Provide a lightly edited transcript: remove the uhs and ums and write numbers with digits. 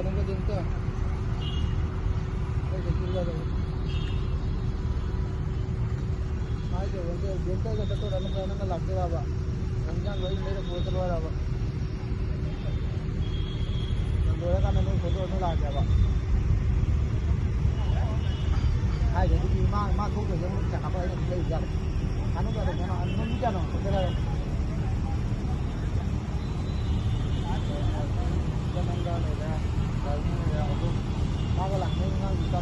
cái gì cơ đây cái gì rồi hai cái vấn đề biến cái tôi đã nó làm cái apa rमजान वही मेरे बोतल वाला apa dua kan ini foto itu lah apa hai jadi mah tuh ke jangan cakap apa ini boleh jalan anu ada mana anu bisa no kita jangan enggak ada kalau ini ya aku mau lah ini nggak bisa